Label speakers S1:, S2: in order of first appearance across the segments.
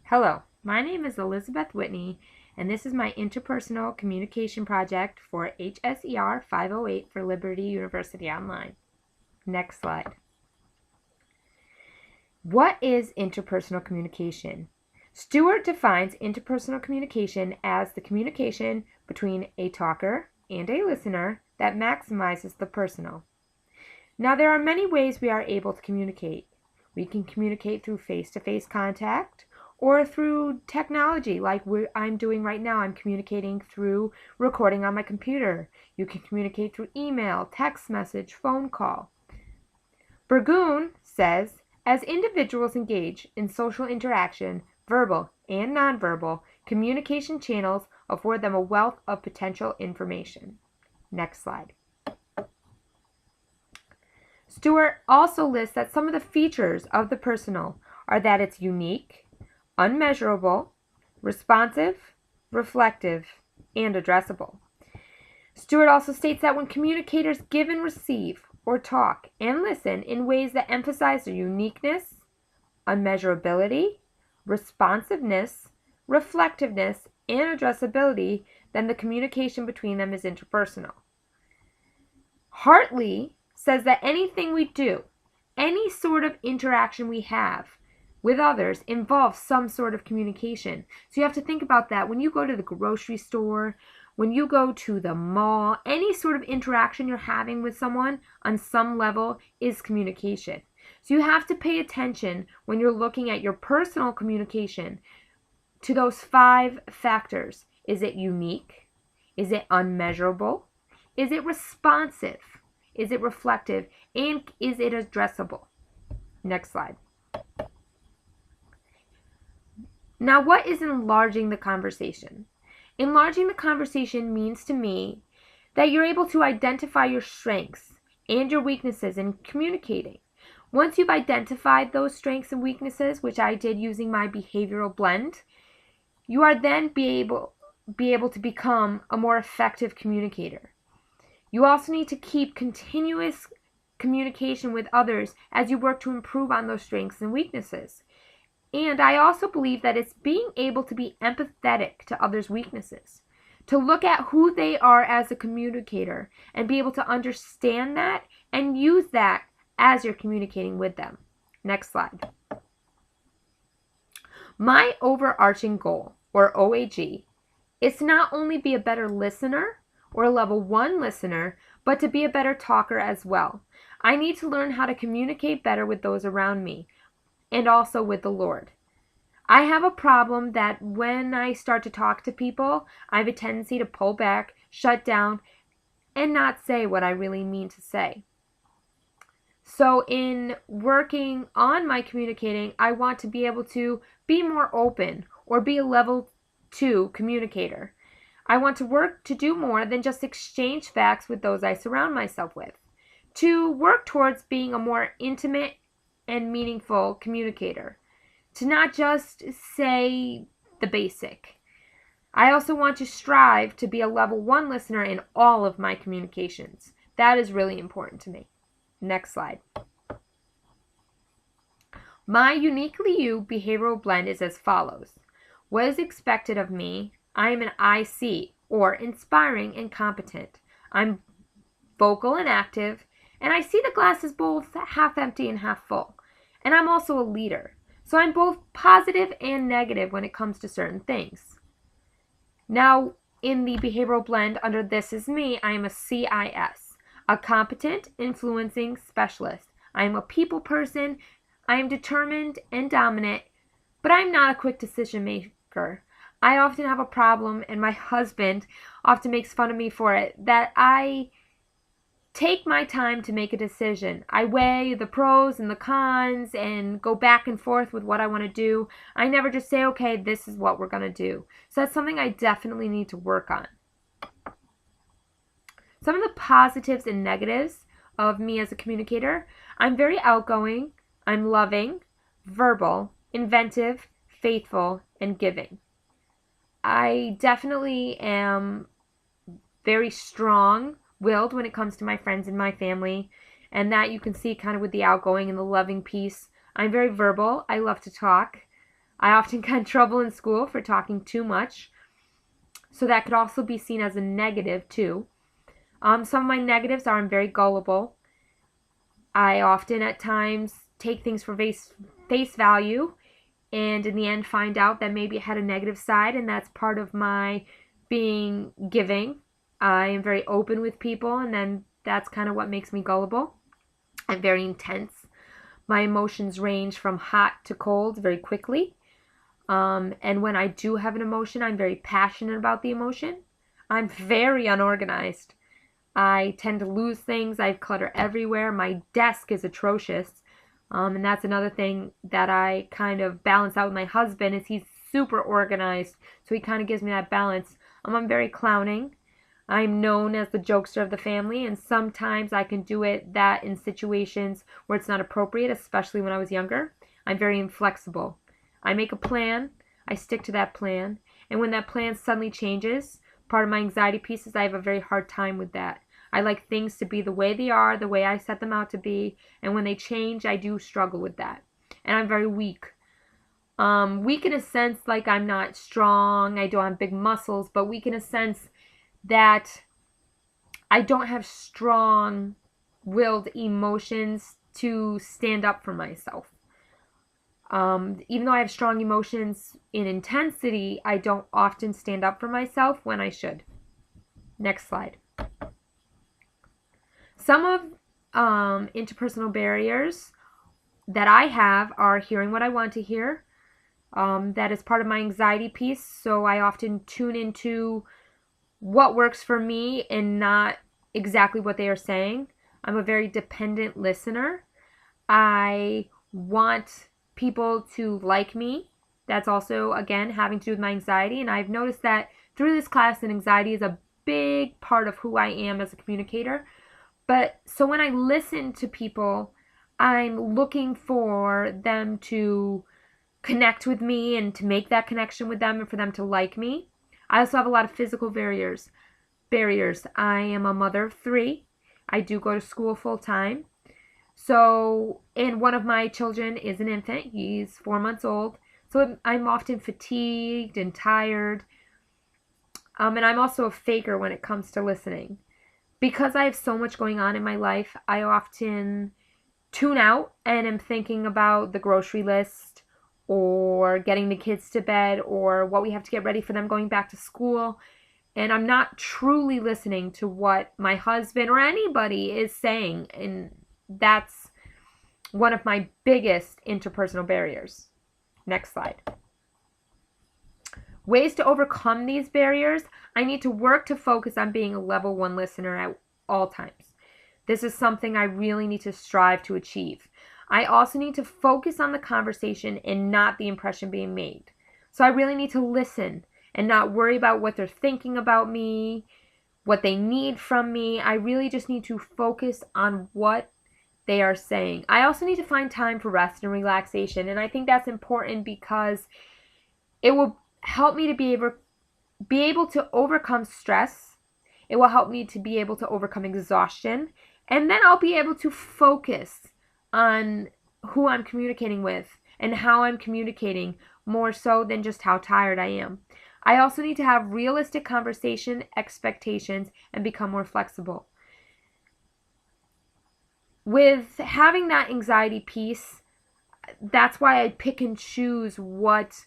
S1: Hello, my name is Elizabeth Whitney, and this is my interpersonal communication project for HSER 508 for Liberty University Online. Next slide. What is interpersonal communication? Stewart defines interpersonal communication as the communication between a talker and a listener that maximizes the personal. Now, there are many ways we are able to communicate. We can communicate through face-to-face contact or through technology like I'm doing right now. I'm communicating through recording on my computer. You can communicate through email, text message, phone call. Burgoon says, as individuals engage in social interaction, verbal and nonverbal communication channels afford them a wealth of potential information. Next slide. Stewart also lists that some of the features of the personal are that it's unique, unmeasurable, responsive, reflective, and addressable. Stewart also states that when communicators give and receive or talk and listen in ways that emphasize their uniqueness, unmeasurability, responsiveness, reflectiveness, and addressability, then the communication between them is interpersonal. Hartley says that anything we do, any sort of interaction we have with others involves some sort of communication. So you have to think about that when you go to the grocery store, when you go to the mall, any sort of interaction you're having with someone on some level is communication. So you have to pay attention when you're looking at your personal communication to those 5 factors. Is it unique? Is it unmeasurable? Is it responsive? Is it reflective? And is it addressable? Next slide. Now, what is enlarging the conversation? Enlarging the conversation means to me that you're able to identify your strengths and your weaknesses in communicating. Once you've identified those strengths and weaknesses, which I did using my behavioral blend, you are then be able to become a more effective communicator. You also need to keep continuous communication with others as you work to improve on those strengths and weaknesses. And I also believe that it's being able to be empathetic to others' weaknesses, to look at who they are as a communicator and be able to understand that and use that as you're communicating with them. Next slide. My overarching goal, or OAG, is to not only be a better listener or a level 1 listener, but to be a better talker as well. I need to learn how to communicate better with those around me and also with the Lord. I have a problem that when I start to talk to people, I have a tendency to pull back, shut down, and not say what I really mean to say. So in working on my communicating, I want to be able to be more open or be a level 2 communicator. I want to work to do more than just exchange facts with those I surround myself with, to work towards being a more intimate and meaningful communicator, to not just say the basic. I also want to strive to be a level 1 listener in all of my communications. That is really important to me. Next slide. My Uniquely You behavioral blend is as follows. What is expected of me? I am an IC, or inspiring and competent. I'm vocal and active, and I see the glass as both half empty and half full. And I'm also a leader. So I'm both positive and negative when it comes to certain things. Now, in the behavioral blend under This Is Me, I am a CIS, a competent influencing specialist. I am a people person. I am determined and dominant, but I'm not a quick decision maker. I often have a problem, and my husband often makes fun of me for it, that I take my time to make a decision. I weigh the pros and the cons and go back and forth with what I want to do. I never just say, okay, this is what we're going to do. So that's something I definitely need to work on. Some of the positives and negatives of me as a communicator: I'm very outgoing, I'm loving, verbal, inventive, faithful, and giving. I definitely am very strong-willed when it comes to my friends and my family, and that you can see kind of with the outgoing and the loving piece. I'm very verbal. I love to talk. I often get in trouble in school for talking too much, so that could also be seen as a negative too. Some of my negatives are I'm very gullible. I often at times take things for face value, and in the end find out that maybe it had a negative side, and that's part of my being giving. I am very open with people, and then that's kind of what makes me gullible. I'm very intense. My emotions range from hot to cold very quickly. And when I do have an emotion, I'm very passionate about the emotion. I'm very unorganized. I tend to lose things. I have clutter everywhere. My desk is atrocious. And that's another thing that I kind of balance out with my husband is he's super organized. So he kind of gives me that balance. I'm very clowning. I'm known as the jokester of the family, and sometimes I can do that in situations where it's not appropriate, especially when I was younger. I'm very inflexible. I make a plan, I stick to that plan, and when that plan suddenly changes, part of my anxiety piece is I have a very hard time with that. I like things to be the way they are, the way I set them out to be, and when they change, I do struggle with that. And I'm very weak. Weak in a sense like I'm not strong, I don't have big muscles, but weak in a sense that I don't have strong-willed emotions to stand up for myself. Even though I have strong emotions in intensity, I don't often stand up for myself when I should. Next slide. Some of interpersonal barriers that I have are hearing what I want to hear. That is part of my anxiety piece, so I often tune into what works for me and not exactly what they are saying. I'm a very dependent listener. I want people to like me. That's also, again, having to do with my anxiety. And I've noticed that through this class, that anxiety is a big part of who I am as a communicator. But so when I listen to people, I'm looking for them to connect with me and to make that connection with them and for them to like me. I also have a lot of physical barriers. I am a mother of 3. I do go to school full time. So, and one of my children is an infant. He's 4 months old. So I'm often fatigued and tired. And I'm also a faker when it comes to listening. Because I have so much going on in my life, I often tune out and am thinking about the grocery list or getting the kids to bed or what we have to get ready for them going back to school. And I'm not truly listening to what my husband or anybody is saying. And that's one of my biggest interpersonal barriers. Next slide. Ways to overcome these barriers. I need to work to focus on being a level 1 listener at all times. This is something I really need to strive to achieve. I also need to focus on the conversation and not the impression being made. So I really need to listen and not worry about what they're thinking about me, what they need from me. I really just need to focus on what they are saying. I also need to find time for rest and relaxation, and I think that's important because it will help me to be able to overcome stress. It will help me to be able to overcome exhaustion, and then I'll be able to focus on who I'm communicating with and how I'm communicating more so than just how tired I am. I also need to have realistic conversation expectations and become more flexible. With having that anxiety piece, that's why I pick and choose what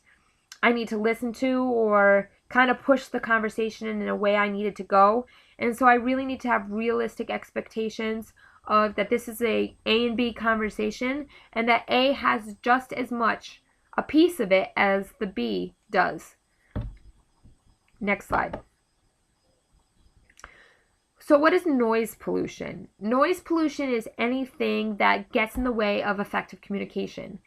S1: I need to listen to or kind of push the conversation in a way I need it to go. And so I really need to have realistic expectations of that this is a and B conversation and that A has just as much a piece of it as the B does. Next slide. So what is noise pollution? Noise pollution is anything that gets in the way of effective communication.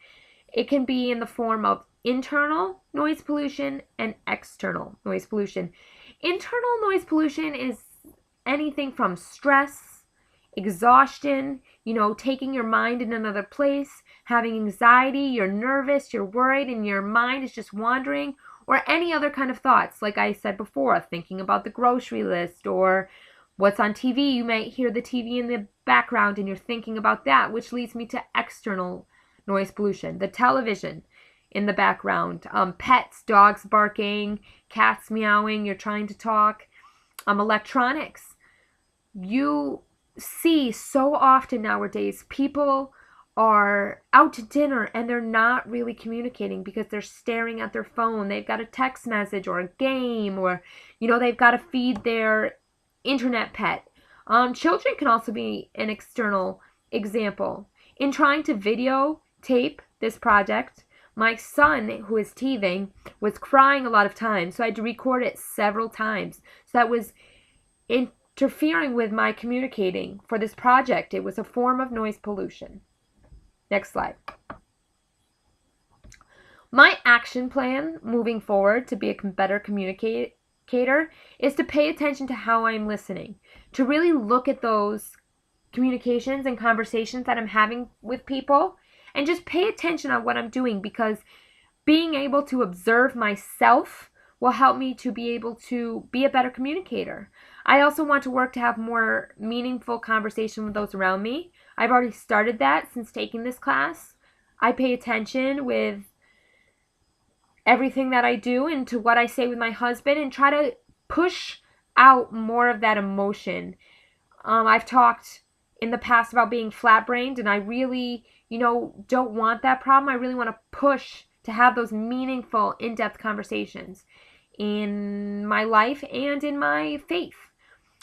S1: It can be in the form of internal noise pollution and external noise pollution. Internal noise pollution is anything from stress, exhaustion, taking your mind in another place, having anxiety, you're nervous, you're worried, and your mind is just wandering, or any other kind of thoughts. Like I said before, thinking about the grocery list or what's on TV. You might hear the TV in the background and you're thinking about that, which leads me to external noise pollution. The television. in the background. Pets, dogs barking, cats meowing, you're trying to talk. Electronics. You see so often nowadays people are out to dinner and they're not really communicating because they're staring at their phone. They've got a text message or a game, or they've got to feed their internet pet. Children can also be an external example. In trying to videotape this project, my son, who is teething, was crying a lot of times, so I had to record it several times. So that was interfering with my communicating for this project. It was a form of noise pollution. Next slide. My action plan moving forward to be a better communicator is to pay attention to how I'm listening, to really look at those communications and conversations that I'm having with people and just pay attention on what I'm doing, because being able to observe myself will help me to be able to be a better communicator. I also want to work to have more meaningful conversation with those around me. I've already started that since taking this class. I pay attention with everything that I do and to what I say with my husband and try to push out more of that emotion. I've talked in the past about being flat-brained, and I really, don't want that problem. I really want to push to have those meaningful, in-depth conversations in my life and in my faith.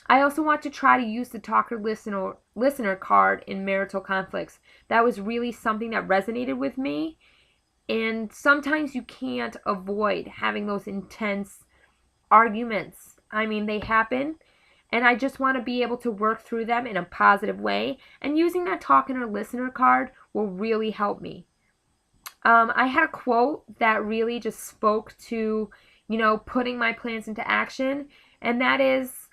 S1: I also want to try to use the talker listener card in marital conflicts. That was really something that resonated with me. And sometimes you can't avoid having those intense arguments. I mean, they happen. And I just want to be able to work through them in a positive way. And using that talker listener card will really help me. I had a quote that really just spoke to, putting my plans into action. And that is,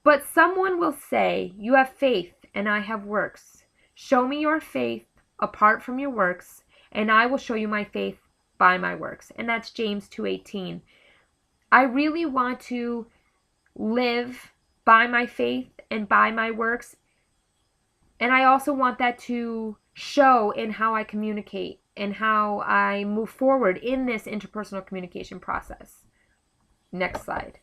S1: "But someone will say, 'You have faith and I have works. Show me your faith apart from your works, and I will show you my faith by my works.'" And that's James 2:18. I really want to live by my faith and by my works. And I also want that to show in how I communicate and how I move forward in this interpersonal communication process. Next slide.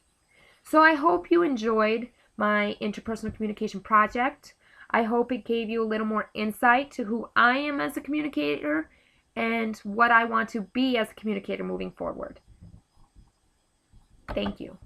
S1: So I hope you enjoyed my interpersonal communication project. I hope it gave you a little more insight to who I am as a communicator and what I want to be as a communicator moving forward. Thank you.